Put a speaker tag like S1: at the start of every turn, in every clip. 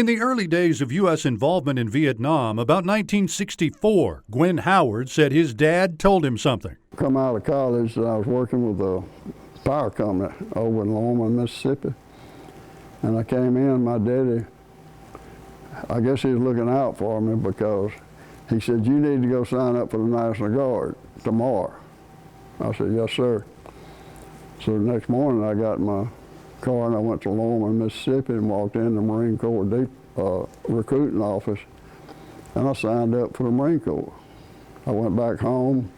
S1: In the early days of U.S. involvement in Vietnam, about 1964, Gwen Howard said his dad told him something.
S2: Come out of college, I was working with a power company over in Longman, Mississippi. And I came in, my daddy, I guess he was looking out for me because he said, "You need to go sign up for the National Guard tomorrow." I said, "Yes, sir." So the next morning I got in my car and I went to Longman, Mississippi and walked in the Marine Corps recruiting office and I signed up for the Marine Corps. I went back home.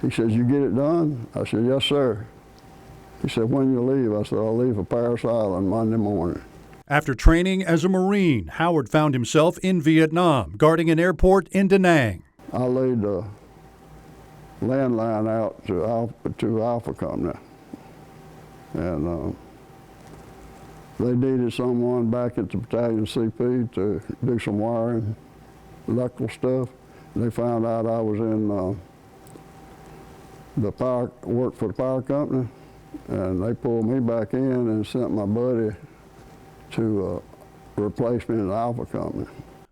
S2: He said, "You get it done?" I said, "Yes, sir." He said, "When you leave?" I said, "I'll leave for Paris Island Monday morning."
S1: After training as a Marine, Howard found himself in Vietnam, guarding an airport in Da Nang.
S2: I laid the landline out to Alpha Company, and they needed someone back at the battalion CP to do some wiring, electrical stuff. They found out I was in worked for the power company, and they pulled me back in and sent my buddy to replace me in the Alpha Company.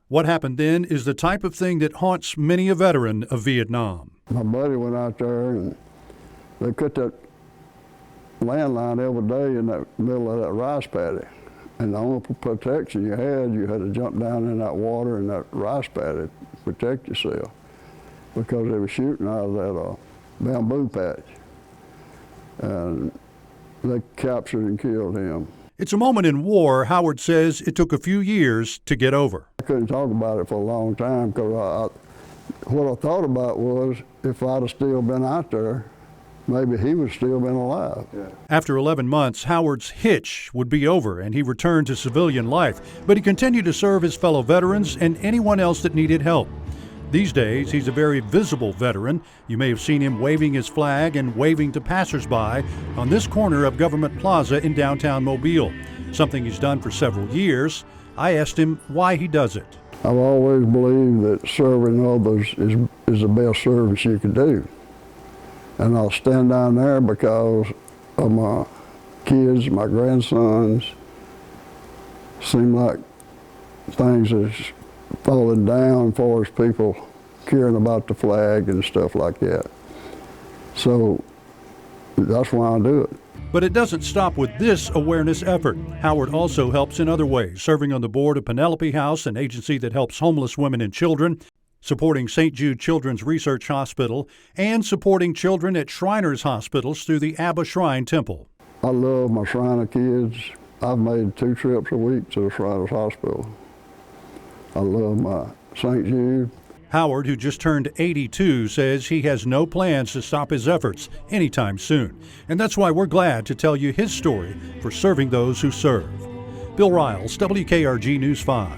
S1: What happened then is the type of thing that haunts many a veteran of Vietnam.
S2: My buddy went out there and they cut that landline every day in the middle of that rice paddy. And the only protection you had to jump down in that water in that rice paddy to protect yourself because they were shooting out of that bamboo patch. And they captured and killed him.
S1: It's a moment in war Howard says it took a few years to get over.
S2: I couldn't talk about it for a long time because what I thought about was if I'd have still been out there, maybe he would still been alive. Yeah.
S1: After 11 months, Howard's hitch would be over and he returned to civilian life, but he continued to serve his fellow veterans and anyone else that needed help. These days, he's a very visible veteran. You may have seen him waving his flag and waving to passersby on this corner of Government Plaza in downtown Mobile, something he's done for several years. I asked him why he does it.
S2: I've always believed that serving others is the best service you can do. And I'll stand down there because of my kids, my grandsons. Seem like things is falling down as far as people caring about the flag and stuff like that. So that's why I do it.
S1: But it doesn't stop with this awareness effort. Howard also helps in other ways, serving on the board of Penelope House, an agency that helps homeless women and children, supporting St. Jude Children's Research Hospital, and supporting children at Shriners Hospitals through the Abba Shrine Temple.
S2: I love my Shriner kids. I've made 2 trips a week to the Shriners Hospital. I love my St. Jude.
S1: Howard, who just turned 82, says he has no plans to stop his efforts anytime soon. And that's why we're glad to tell you his story for serving those who serve. Bill Riles, WKRG News 5.